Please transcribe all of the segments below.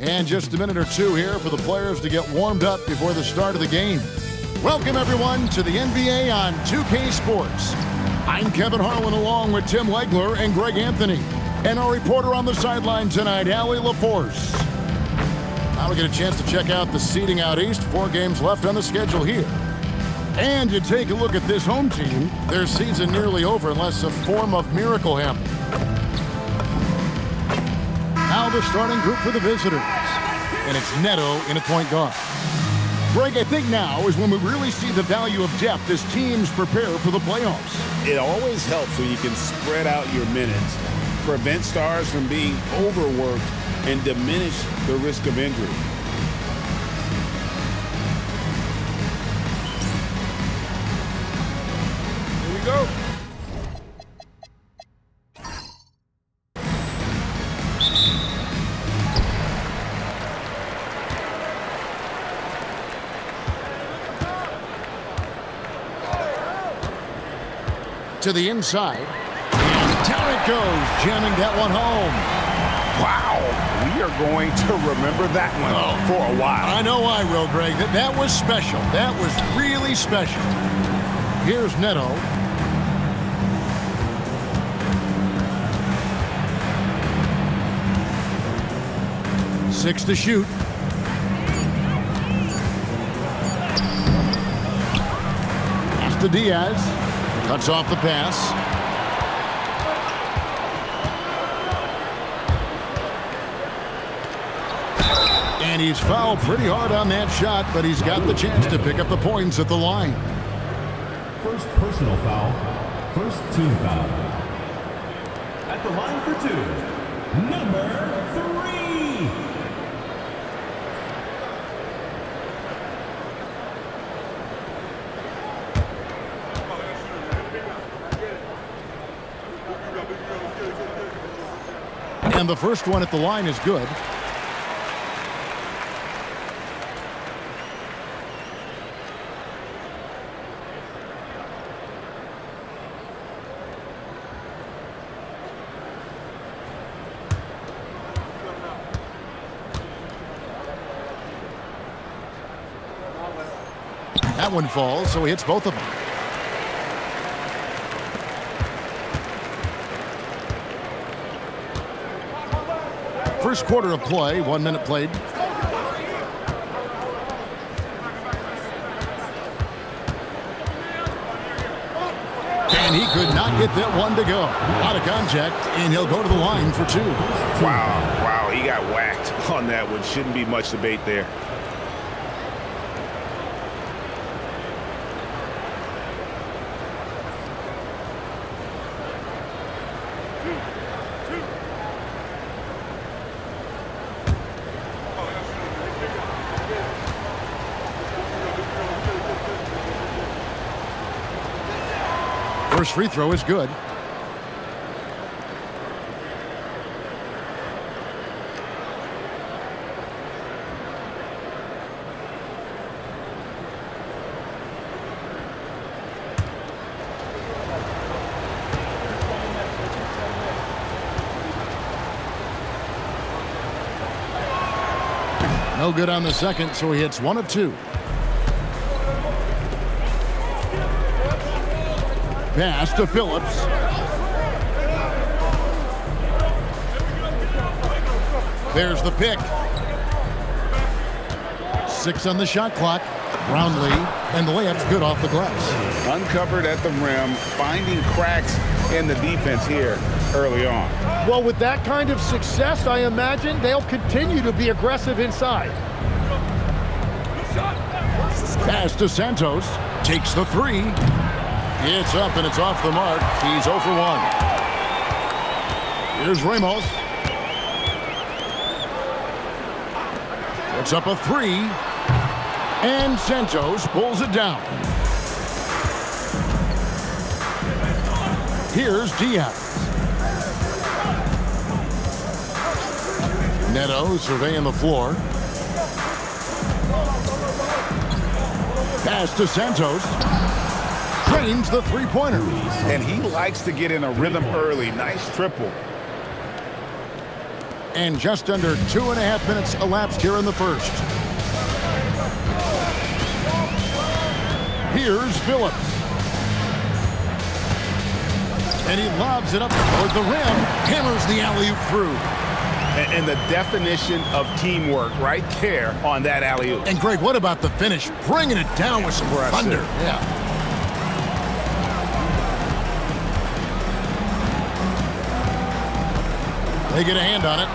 And just a minute or two here for the players to get warmed up before the start of the game. Welcome, everyone, to the NBA on 2K Sports. I'm Kevin Harlan along with Tim Legler and Greg Anthony. And our reporter on the sideline tonight, Allie LaForce. Now we get a chance to check out the seeding out east. 4 games left on the schedule here. And you take a look at this home team. Their season nearly over unless a form of miracle happens. Now the starting group for the visitors. And it's Neto in at point guard. Greg, I think now is when we really see the value of depth as teams prepare for the playoffs. It always helps when you can spread out your minutes, prevent stars from being overworked, and diminish the risk of injury. Here we go. To the inside, and down it goes, jamming that one home. Wow, we are going to remember that one for a while. I know I will, Greg. That was special. That was really special. Here's Neto. Six to shoot. Pass to Diaz. Cuts off the pass. And he's fouled pretty hard on that shot, but he's got the chance to pick up the points at the line. First personal foul. First team foul. At the line for 2, number 3. And the first one at the line is good. That one falls, so he hits both of them. First quarter of play, 1 minute played. And he could not get that one to go. Out of contact, and he'll go to the line for 2. Wow, he got whacked on that one. Shouldn't be much debate there. First free throw is good. No good on the second, so he hits 1 of 2. Pass to Phillips. There's the pick. 6 on the shot clock. Brownlee, and the layup's good off the glass. Uncovered at the rim, finding cracks in the defense here early on. Well, with that kind of success, I imagine they'll continue to be aggressive inside. Pass to Santos. Takes the 3. It's up and it's off the mark. He's 0 for 1. Here's Ramos. Puts up a 3. And Santos pulls it down. Here's Diaz. Neto surveying the floor. Pass to Santos. Drains the three-pointer. And he likes to get in a rhythm early. Nice triple. And just under 2.5 minutes elapsed here in the first. Here's Phillips. And he lobs it up toward the rim. Hammers the alley-oop through. And the definition of teamwork right there on that alley-oop. And Greg, what about the finish? Bringing it down with some thunder. Yeah. They get a hand on it.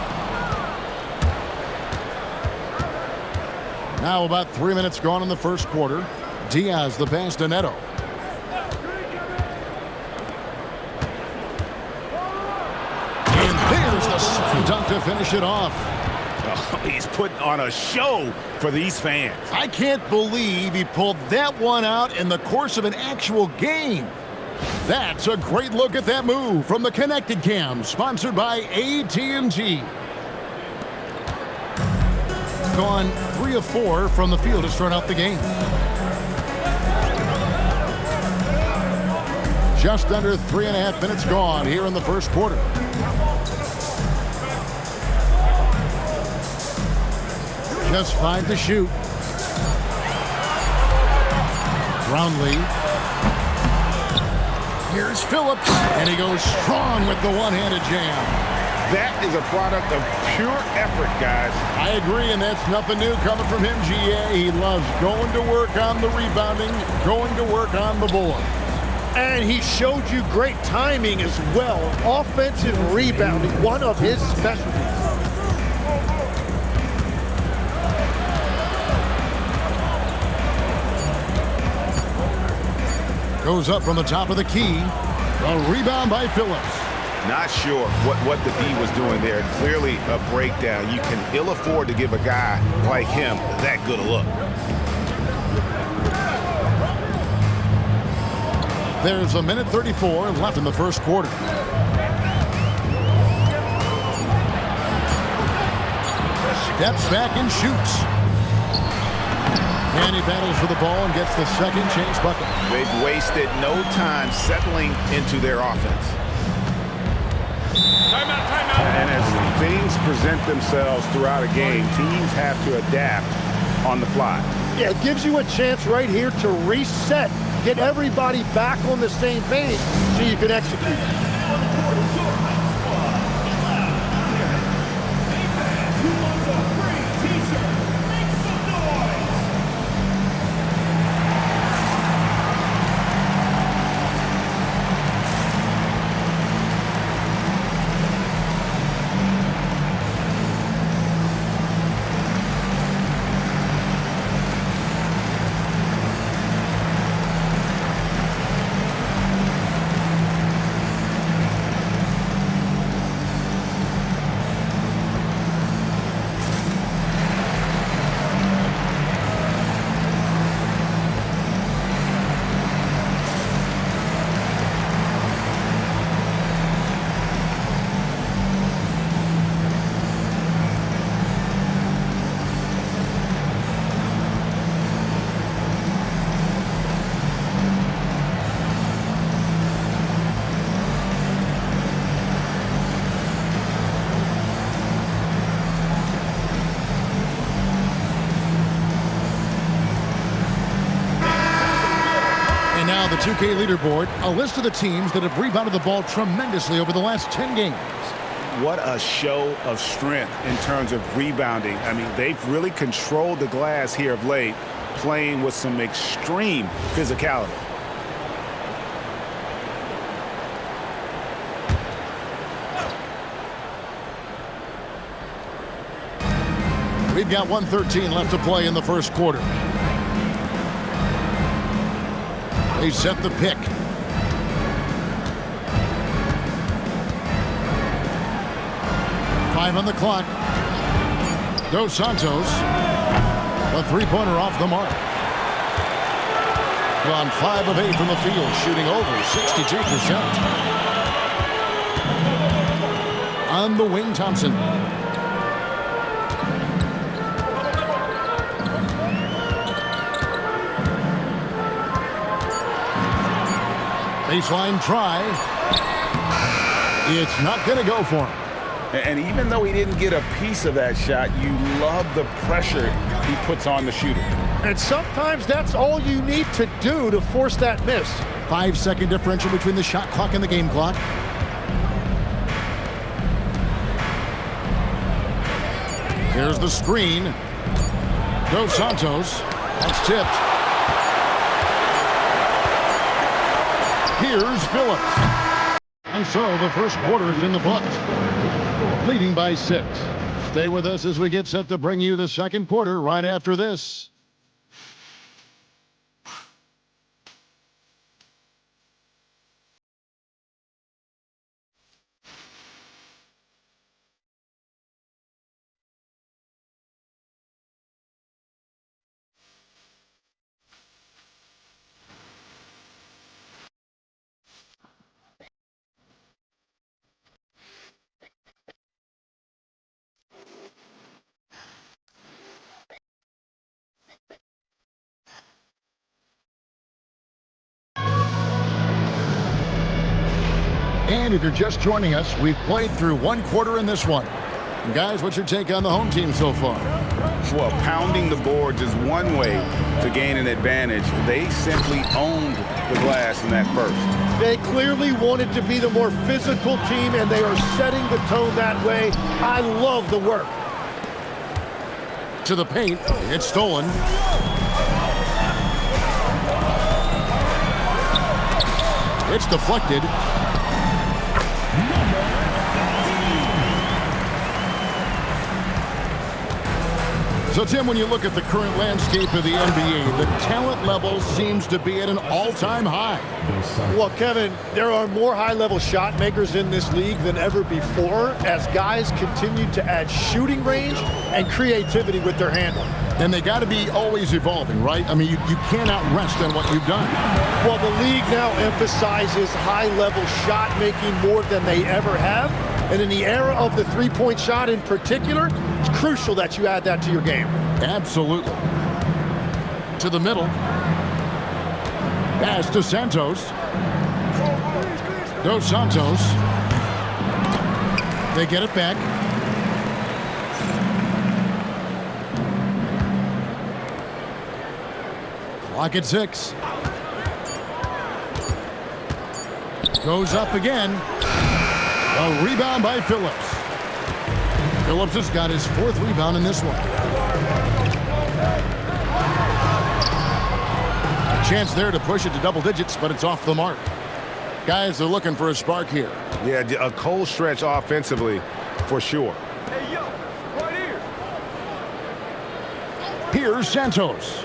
Now about 3 minutes gone in the first quarter. Diaz the pass to Neto. And there's the slam dunk to finish it off. Oh, he's putting on a show for these fans. I can't believe he pulled that one out in the course of an actual game. That's a great look at that move from the Connected Cam, sponsored by AT&T. Gone 3 of 4 from the field to start out the game. Just under 3.5 minutes gone here in the first quarter. Just 5 to shoot. Brownlee. Here's Phillips, and he goes strong with the one-handed jam. That is a product of pure effort, guys. I agree, and that's nothing new coming from him, GA. He loves going to work on the rebounding, going to work on the board. And he showed you great timing as well. Offensive rebounding, one of his specialties. Goes up from the top of the key. A rebound by Phillips. Not sure what the D was doing there. Clearly a breakdown. You can ill afford to give a guy like him that good a look. There's 1:34 left in the first quarter. Steps back and shoots. And he battles for the ball and gets the second chance bucket. They've wasted no time settling into their offense. Timeout, timeout. And as things present themselves throughout a game, teams have to adapt on the fly. Yeah, it gives you a chance right here to reset, get everybody back on the same page so you can execute. Now the 2K leaderboard, a list of the teams that have rebounded the ball tremendously over the last 10 games. What a show of strength in terms of rebounding. I mean, they've really controlled the glass here of late, playing with some extreme physicality. We've got 1:13 left to play in the first quarter. They set the pick. Five on the clock. Dos Santos. A three-pointer off the mark. On 5 of 8 from the field, shooting over 62%. On the wing, Thompson. Baseline try. It's not going to go for him. And even though he didn't get a piece of that shot, you love the pressure he puts on the shooter. And sometimes that's all you need to do to force that miss. 5-second differential between the shot clock and the game clock. Here's the screen. Dos Santos. That's tipped. Here's Phillips. And so the first quarter is in the books. Leading by 6. Stay with us as we get set to bring you the second quarter right after this. And if you're just joining us, we've played through one quarter in this one. And guys, what's your take on the home team so far? Well, pounding the boards is one way to gain an advantage. They simply owned the glass in that first. They clearly wanted to be the more physical team, and they are setting the tone that way. I love the work. To the paint, it's stolen. It's deflected. So, Tim, when you look at the current landscape of the NBA, the talent level seems to be at an all-time high. Well, Kevin, there are more high-level shot makers in this league than ever before as guys continue to add shooting range and creativity with their handle. And they got to be always evolving, right? I mean, you cannot rest on what you've done. Well, the league now emphasizes high-level shot making more than they ever have. And in the era of the three-point shot in particular, it's crucial that you add that to your game. Absolutely. To the middle. Pass to Santos. Dos Santos. They get it back. Clock at 6. Goes up again. A rebound by Phillips. Phillips has got his 4th rebound in this one. A chance there to push it to double digits, but it's off the mark. Guys are looking for a spark here. Yeah, a cold stretch offensively for sure. Hey, yo, right here. Here's Santos.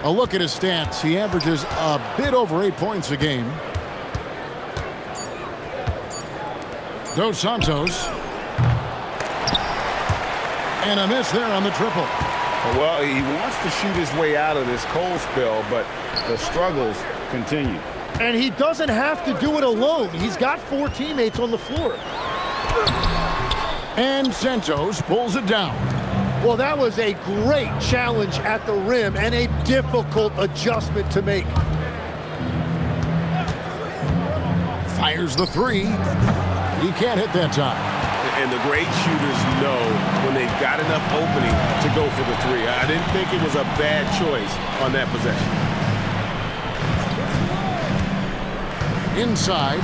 A look at his stats. He averages a bit over 8 points a game. Dos Santos. And a miss there on the triple. Well, he wants to shoot his way out of this cold spell, but the struggles continue. And he doesn't have to do it alone. He's got 4 teammates on the floor. And Santos pulls it down. Well, that was a great challenge at the rim and a difficult adjustment to make. Fires the 3. He can't hit that time. And the great shooters know when they've got enough opening to go for the 3. I didn't think it was a bad choice on that possession. Inside.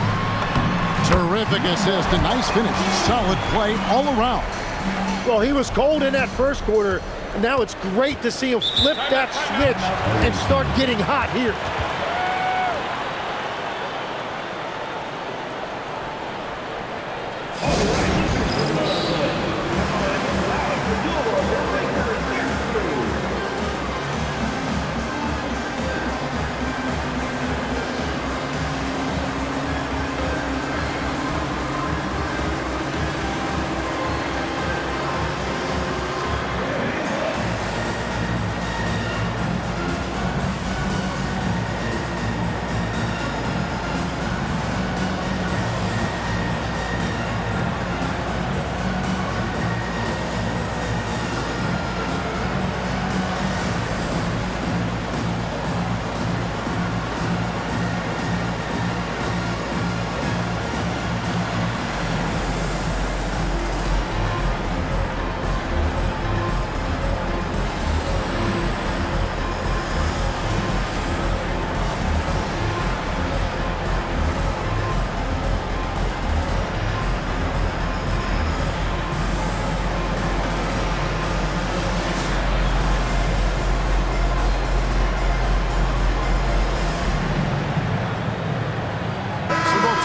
Terrific assist. A nice finish. Solid play all around. Well, he was cold in that first quarter. And now it's great to see him flip that switch and start getting hot here.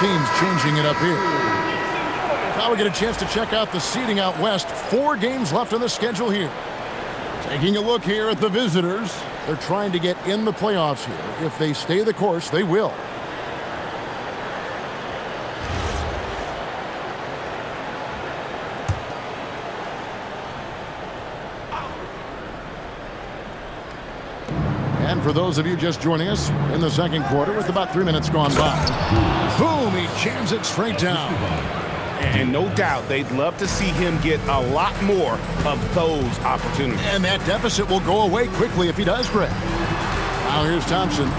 teams changing it up here. Now we get a chance to check out the seeding out west. 4 games left on the schedule here. Taking a look here at the visitors. They're trying to get in the playoffs here. If they stay the course, they will. And for those of you just joining us, in the second quarter with about 3 minutes gone by. Boom, he jams it straight down. And no doubt they'd love to see him get a lot more of those opportunities. And that deficit will go away quickly if he does, Greg. Now here's Thompson.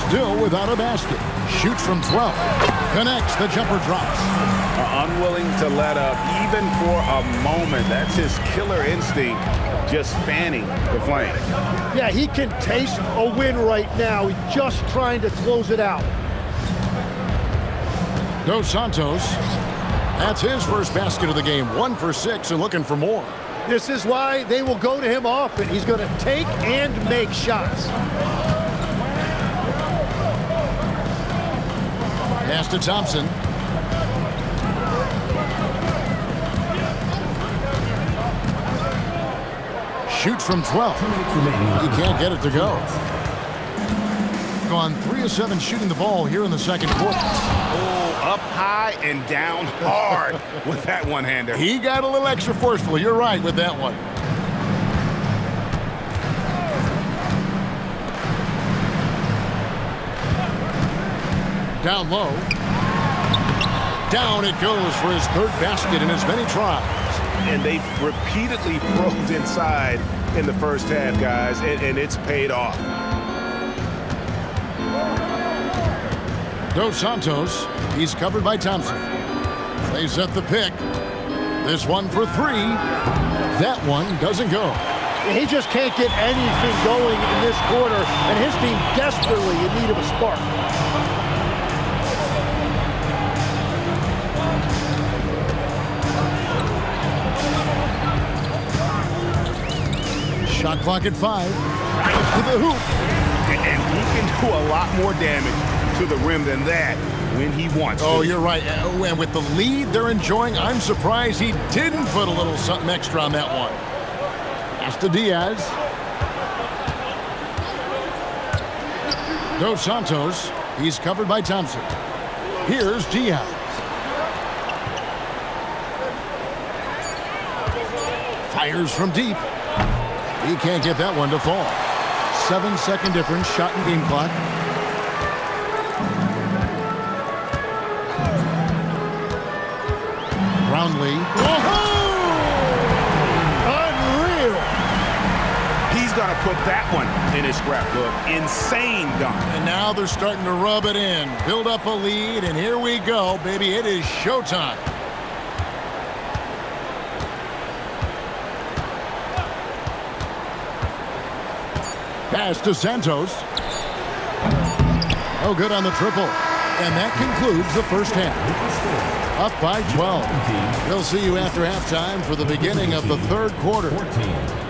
Still without a basket. Shoots from 12. Connects. The jumper drops. Unwilling to let up even for a moment. That's his killer instinct, just fanning the flame. Yeah, he can taste a win right now. He's just trying to close it out. Dos Santos. That's his first basket of the game. 1 for 6 and looking for more. This is why they will go to him often. He's going to take and make shots. Pass to Thompson. Shoots from 12. He can't get it to go. Gone 3 of 7 shooting the ball here in the second quarter. Oh, up high and down hard with that one-hander. He got a little extra forceful. You're right with that one. Down low. Down it goes for his 3rd basket in as many tries. And they've repeatedly froze inside in the first half, guys, and it's paid off. Dos Santos, he's covered by Thompson. They set the pick. This one for 3. That one doesn't go. He just can't get anything going in this quarter, and his team desperately in need of a spark. Shot clock at 5. To the hoop. And he can do a lot more damage to the rim than that when he wants to. Oh, you're right. And with the lead they're enjoying, I'm surprised he didn't put a little something extra on that one. Pass to Diaz. Dos Santos. He's covered by Thompson. Here's Diaz. Fires from deep. He can't get that one to fall. 7-second difference, shot and game clock. Brownlee. Unreal. He's going to put that one in his scrapbook. Insane dunk. And now they're starting to rub it in. Build up a lead, and here we go, baby. It is showtime. Pass to Santos. Oh, good on the triple. And that concludes the first half. Up by 12. We'll see you after halftime for the beginning of the 3rd quarter. 14.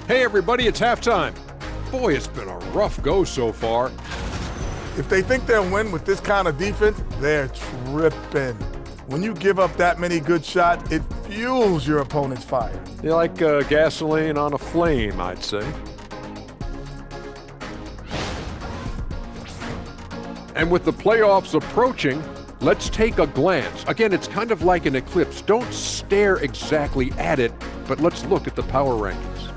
Hey everybody, it's halftime. Boy, it's been a rough go so far. If they think they'll win with this kind of defense, they're tripping. When you give up that many good shots, it fuels your opponent's fire. You're like gasoline on a flame, I'd say. And with the playoffs approaching, let's take a glance. Again, it's kind of like an eclipse. Don't stare exactly at it, but let's look at the power rankings.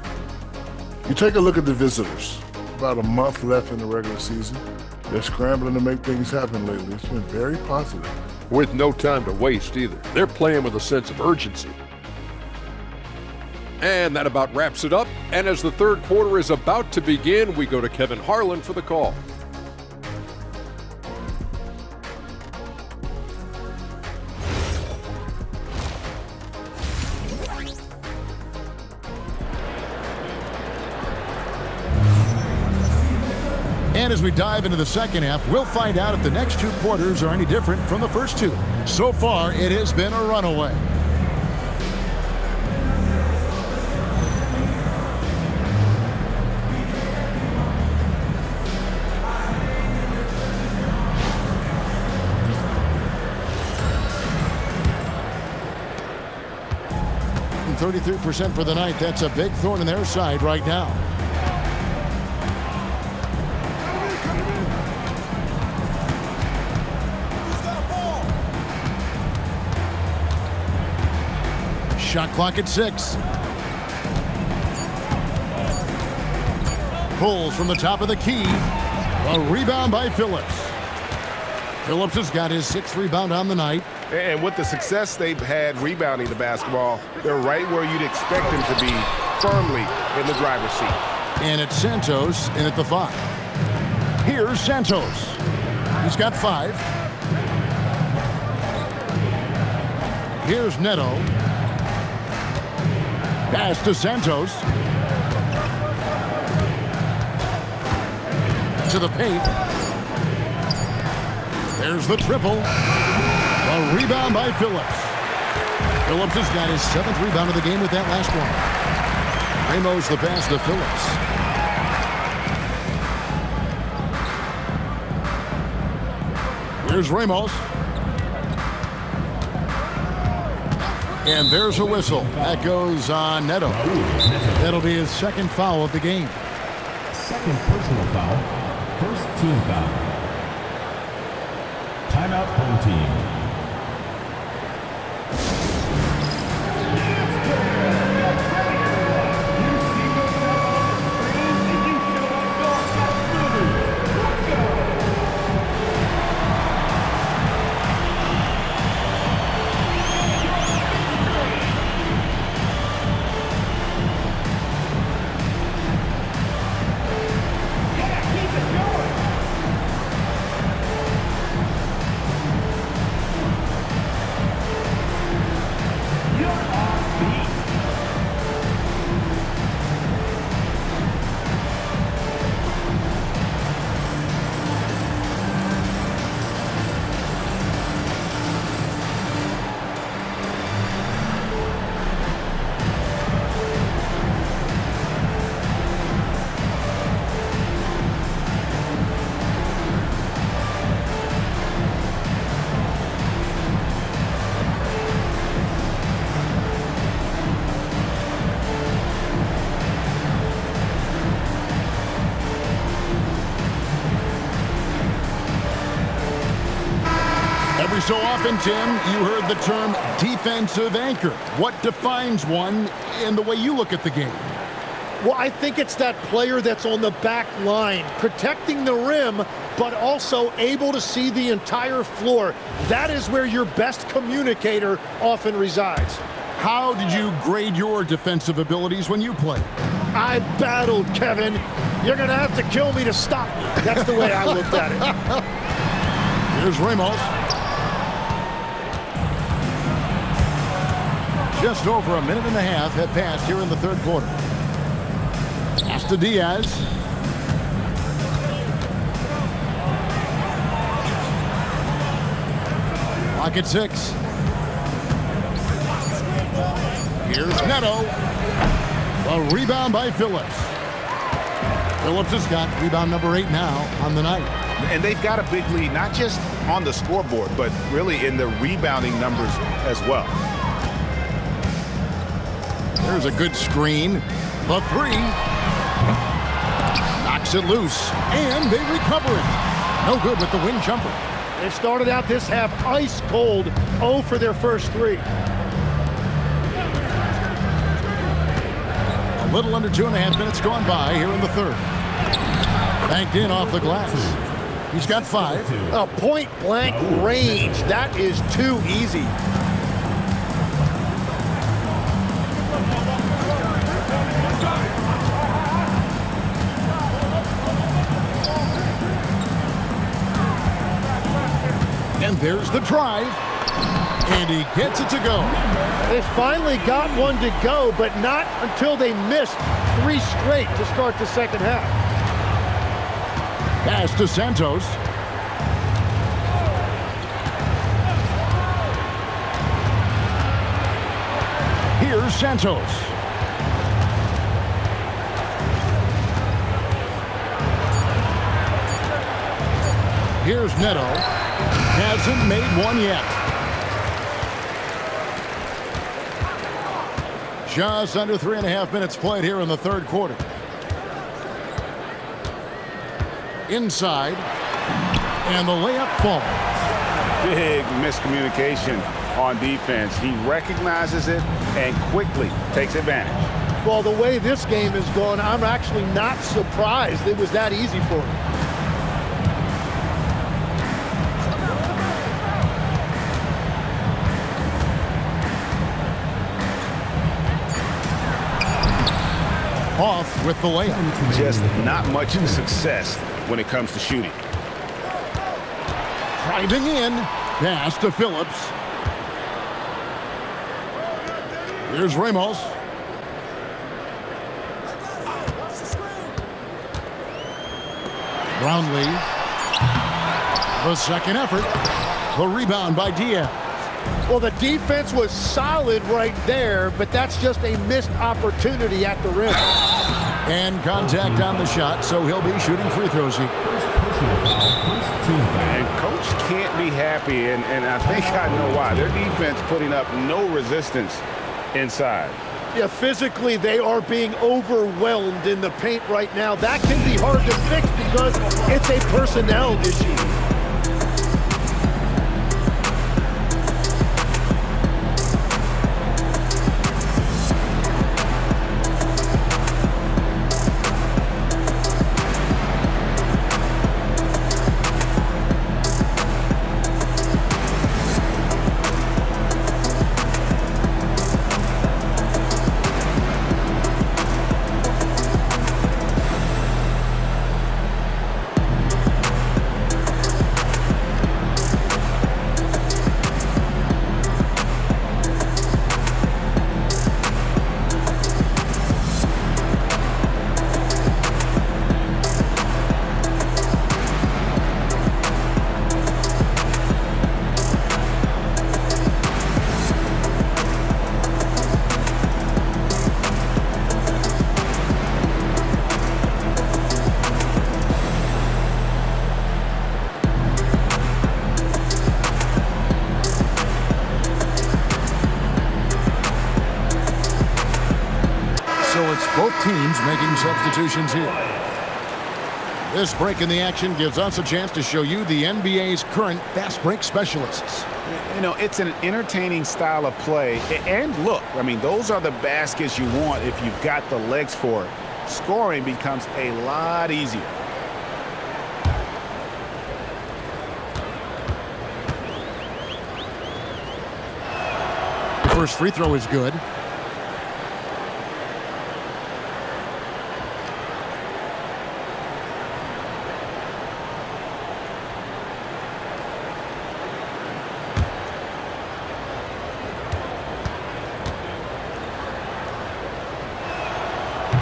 You take a look at the visitors. About a month left in the regular season. They're scrambling to make things happen lately. It's been very positive. With no time to waste either. They're playing with a sense of urgency. And that about wraps it up. And as the 3rd quarter is about to begin, we go to Kevin Harlan for the call. And as we dive into the second half, we'll find out if the next 2 quarters are any different from the first 2. So far, it has been a runaway. And 33% for the night. That's a big thorn in their side right now. Shot clock at 6. Pulls from the top of the key. A rebound by Phillips. Phillips has got his 6th rebound on the night. And with the success they've had rebounding the basketball, they're right where you'd expect them to be, firmly in the driver's seat. And it's Santos in at the 5. Here's Santos. He's got 5. Here's Neto. Pass to Santos. To the paint. There's the triple. A rebound by Phillips. Phillips has got his 7th rebound of the game with that last one. Ramos the pass to Phillips. Here's Ramos. And there's a whistle. That goes on Neto. That'll be his 2nd foul of the game. 2nd personal foul. 1st team foul. Timeout, home team. Every so often, Tim, you heard the term defensive anchor. What defines one in the way you look at the game? Well, I think it's that player that's on the back line, protecting the rim, but also able to see the entire floor. That is where your best communicator often resides. How did you grade your defensive abilities when you played? I battled, Kevin. You're going to have to kill me to stop me. That's the way I looked at it. Here's Ramos. Just over a minute and a half have passed here in the 3rd quarter. Pass to Diaz. Clock at 6. Here's Neto. A rebound by Phillips. Phillips has got rebound number 8 now on the night. And they've got a big lead, not just on the scoreboard, but really in the rebounding numbers as well. There's a good screen. The 3. Knocks it loose. And they recover it. No good with the wing jumper. They started out this half ice cold. 0 for their first 3. A little under 2.5 minutes gone by here in the 3rd. Banked in off the glass. He's got 5. A point-blank range. That is too easy. And there's the drive. And he gets it to go. They finally got one to go, but not until they missed 3 straight to start the second half. Pass to Santos. Here's Santos. Here's Neto. Hasn't made one yet. Just under 3.5 minutes played here in the third quarter. Inside. And the layup falls. Big miscommunication on defense. He recognizes it and quickly takes advantage. Well, the way this game is going, I'm actually not surprised it was that easy for him. Off with the layup. Just not much success when it comes to shooting. Driving in. Pass to Phillips. Here's Ramos. Brownlee. The second effort. The rebound by Diaz. Well, the defense was solid right there, but that's just a missed opportunity at the rim. And contact on the shot, so he'll be shooting free throws here. And coach can't be happy, and I think I know why. Their defense putting up no resistance inside. Yeah, physically they are being overwhelmed in the paint right now. That can be hard to fix because it's a personnel issue. Both teams making substitutions here. This break in the action gives us a chance to show you the NBA's current fast break specialists. You know, it's an entertaining style of play. And look, I mean, those are the baskets you want if you've got the legs for it. Scoring becomes a lot easier. The first free throw is good.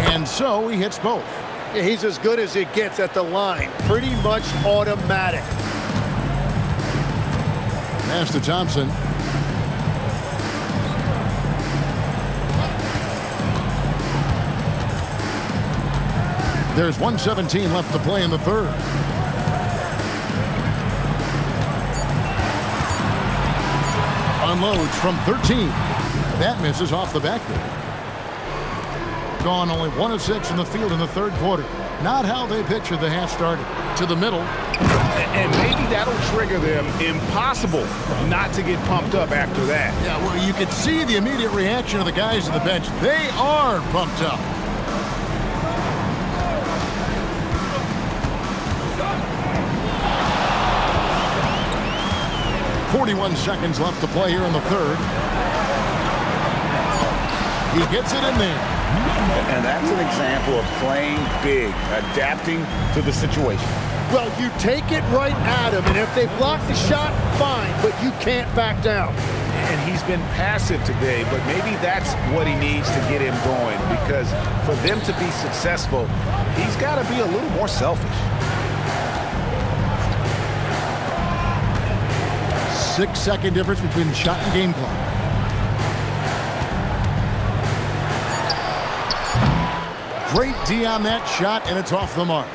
And so he hits both. Yeah, he's as good as it gets at the line. Pretty much automatic. Pass to Thompson. There's 1:17 left to play in the third. Unloads from 13. That misses off the backboard. Gone only 1 of 6 in the field in the third quarter. Not how they pictured the half started. To the middle. And maybe that'll trigger them. Impossible not to get pumped up after that. Yeah, well, you could see the immediate reaction of the guys on the bench. They are pumped up. .41 seconds left to play here in the third. He gets it in there. And that's an example of playing big, adapting to the situation. Well, you take it right at him, and if they block the shot, fine, but you can't back down. And he's been passive today, but maybe that's what he needs to get him going, because for them to be successful, he's got to be a little more selfish. 6-second difference between the shot and game clock. Great D on that shot, and it's off the mark.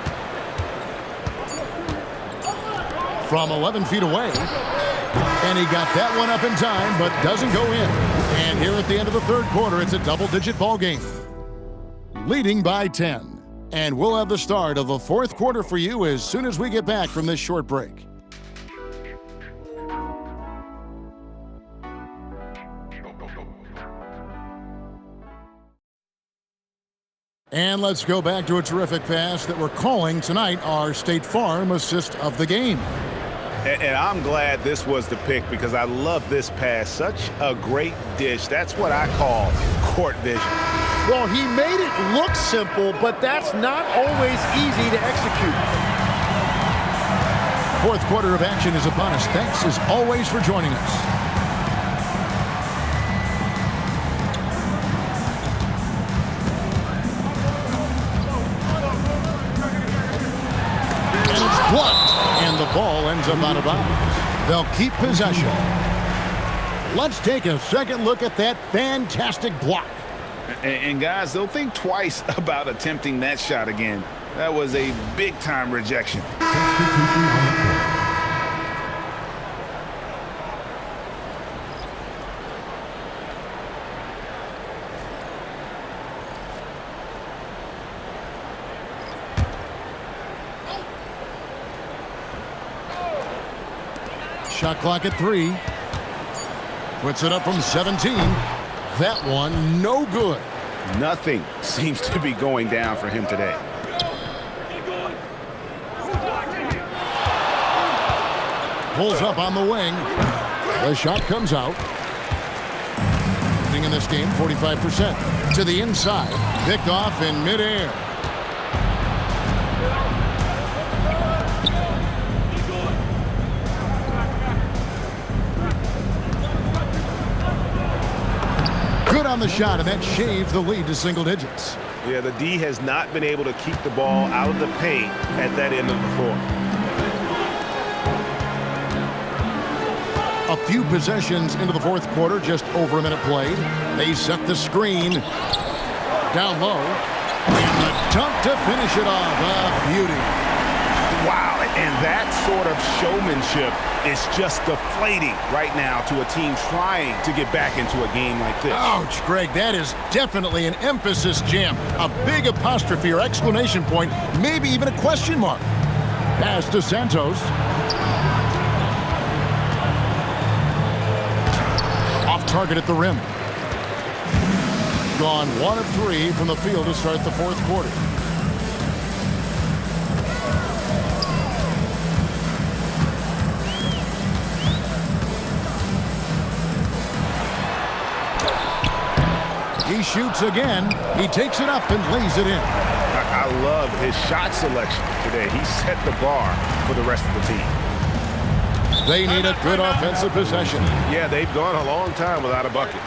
From 11 feet away. And he got that one up in time, but doesn't go in. And here at the end of the third quarter, it's a double-digit ball game. Leading by 10. And we'll have the start of the fourth quarter for you as soon as we get back from this short break. And let's go back to a terrific pass that we're calling tonight our State Farm assist of the game. And I'm glad this was the pick because I love this pass. Such a great dish. That's what I call court vision. Well, he made it look simple, but that's not always easy to execute. Fourth quarter of action is upon us. Thanks as always for joining us. Blocked, and the ball ends up out of bounds. They'll keep possession. Let's take a second look at that fantastic block. And guys, they'll think twice about attempting that shot again. That was a big-time rejection. Shot clock at 3. Puts it up from 17. That one, no good. Nothing seems to be going down for him today. Pulls up on the wing. The shot comes out. In this game, 45%. To the inside. Picked off in midair. Good on the shot, and that shaves the lead to single digits. Yeah, the D has not been able to keep the ball out of the paint at that end of the floor. A few possessions into the fourth quarter, just over a minute played. They set the screen. Down low. And the dunk to finish it off. A beauty. Wow, and that sort of showmanship is just deflating right now to a team trying to get back into a game like this. Ouch, Greg, that is definitely an emphasis jam. A big apostrophe or exclamation point, maybe even a question mark. Pass to Santos. Off target at the rim. Gone 1 of 3 from the field to start the fourth quarter. He shoots again. He takes it up and lays it in. I love his shot selection today. He set the bar for the rest of the team. They need a good offensive possession. Yeah, they've gone a long time without a bucket.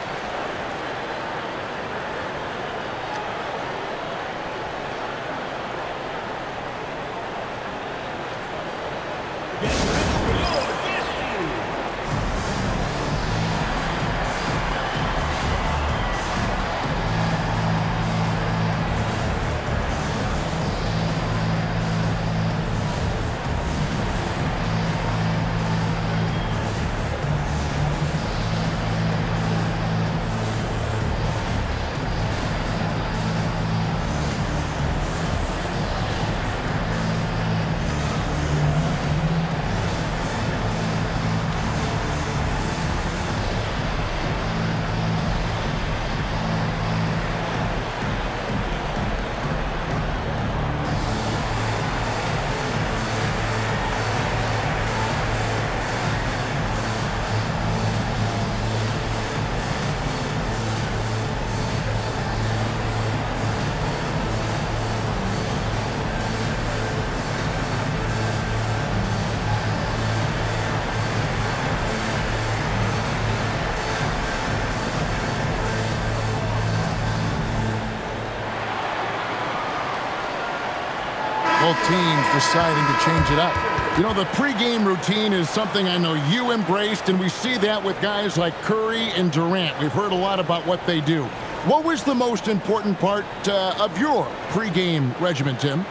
Both teams deciding to change it up. You know, the pregame routine is something I know you embraced, and we see that with guys like Curry and Durant. We've heard a lot about what they do. What was the most important part of your pregame regimen, Tim?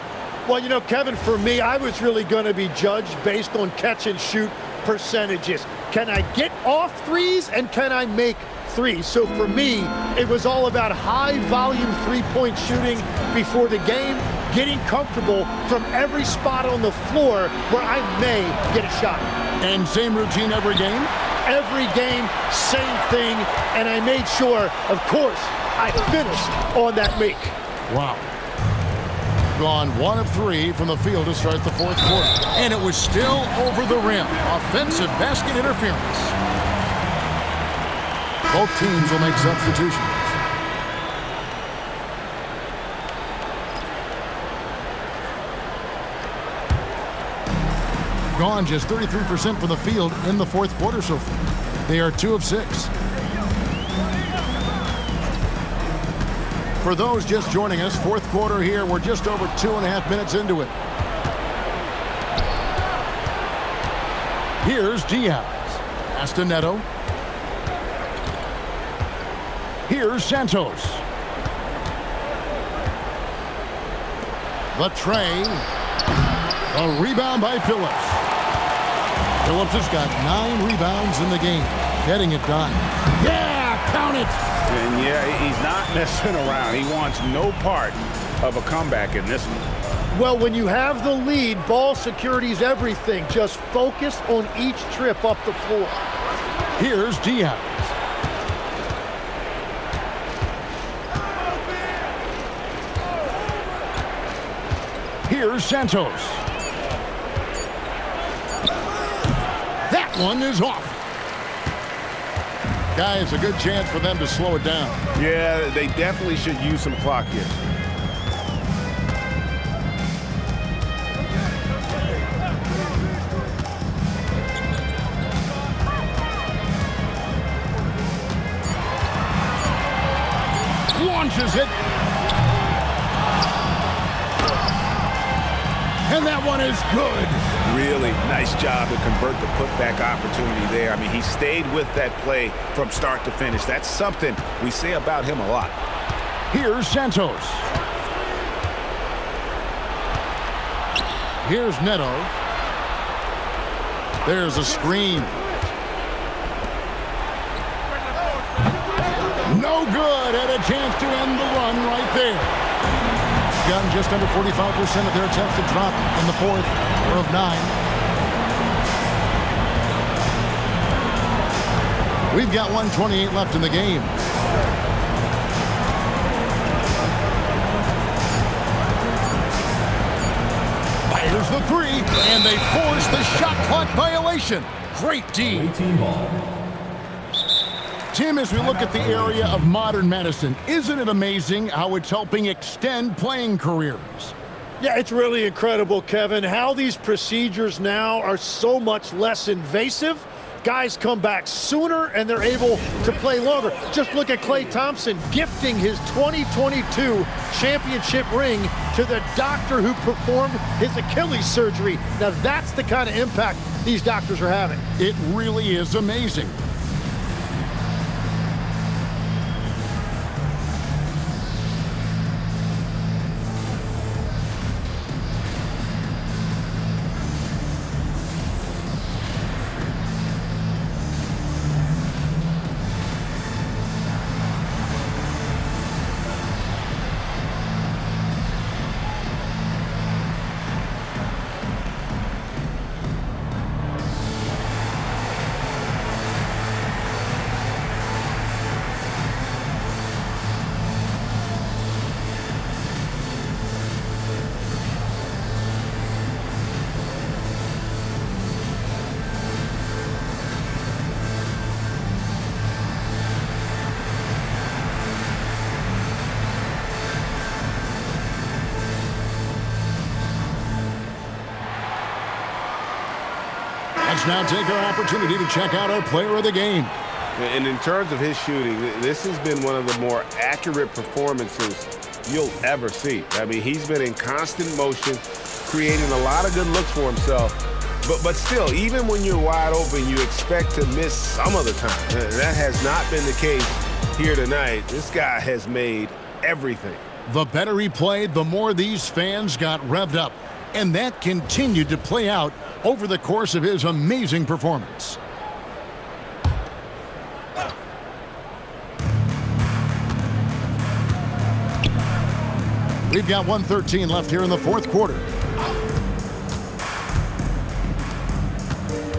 Well, you know, Kevin, for me, I was really going to be judged based on catch-and-shoot percentages. Can I get off threes, and can I make threes? So for me, it was all about high-volume three-point shooting before the game, getting comfortable from every spot on the floor where I may get a shot. And same routine every game? Every game, same thing, and I made sure, of course, I finished on that make. Wow. Gone 1 of 3 from the field to start the fourth quarter. And it was still over the rim. Offensive basket interference. Both teams will make substitutions. Gone just 33% from the field in the fourth quarter so far. They are 2 of 6. For those just joining us, fourth quarter here. We're just over 2.5 minutes into it. Here's Diaz. Pass to Neto. Here's Santos. The tray. A rebound by Phillips. Phillips has got 9 rebounds in the game. Getting it done. Yeah, count it. And yeah, he's not messing around. He wants no part of a comeback in this one. Well, when you have the lead, ball security is everything. Just focus on each trip up the floor. Here's Diaz. Here's Santos. That one is off. Guys, a good chance for them to slow it down. Yeah, they definitely should use some clock here. Launches it. And that one is good. Really nice job to convert the putback opportunity there. I mean, he stayed with that play from start to finish. That's something we say about him a lot. Here's Santos. Here's Neto. There's a screen. No good. Had a chance to end the run right there. Gotten just under 45% of their attempts to drop in the fourth of 9. We've got 1:28 left in the game. Fires the 3, and they force the shot clock violation. Great D. Tim, as we look at the area of modern medicine, isn't it amazing how it's helping extend playing careers? Yeah, it's really incredible, Kevin, how these procedures now are so much less invasive. Guys come back sooner and they're able to play longer. Just look at Klay Thompson gifting his 2022 championship ring to the doctor who performed his Achilles surgery. Now that's the kind of impact these doctors are having. It really is amazing. Let's now take our opportunity to check out our player of the game. And in terms of his shooting, this has been one of the more accurate performances you'll ever see. I mean, he's been in constant motion, creating a lot of good looks for himself, But still, even when you're wide open, you expect to miss some of the time. That has not been the case here tonight. This guy has made everything. The better he played, the more these fans got revved up. And that continued to play out over the course of his amazing performance. We've got 1:13 left here in the fourth quarter.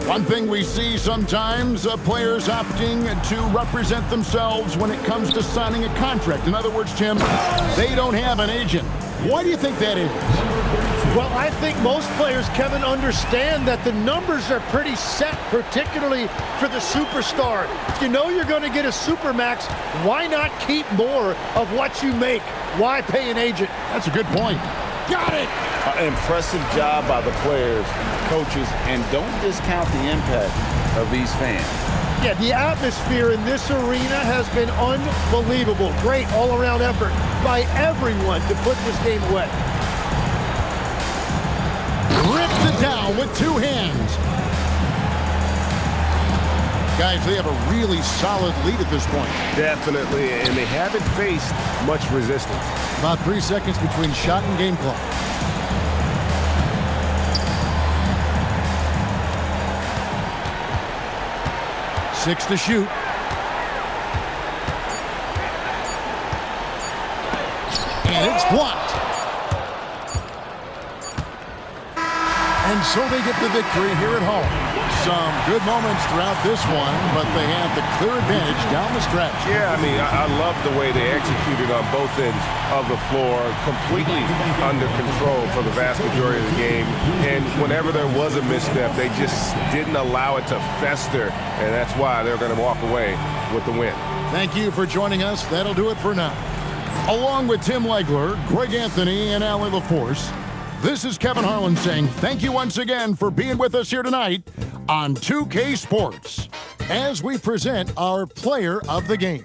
One thing we see sometimes, players opting to represent themselves when it comes to signing a contract. In other words, Tim, they don't have an agent. Why do you think that is? Well, I think most players, Kevin, understand that the numbers are pretty set, particularly for the superstar. If you know you're going to get a supermax, why not keep more of what you make? Why pay an agent? That's a good point. Got it! Impressive job by the players, coaches, and don't discount the impact of these fans. Yeah, the atmosphere in this arena has been unbelievable. Great all-around effort by everyone to put this game away. Rips it down with two hands. Guys, they have a really solid lead at this point. Definitely, and they haven't faced much resistance. About 3 seconds between shot and game clock. Six to shoot. And it's blocked. And so they get the victory here at home. Some good moments throughout this one, but they have the clear advantage down the stretch. Yeah, I mean, I love the way they executed on both ends of the floor, completely under control for the vast majority of the game. And whenever there was a misstep, they just didn't allow it to fester, and that's why they're going to walk away with the win. Thank you for joining us. That'll do it for now. Along with Tim Legler, Greg Anthony, and Allie LaForce, this is Kevin Harlan saying thank you once again for being with us here tonight on 2K Sports as we present our player of the game.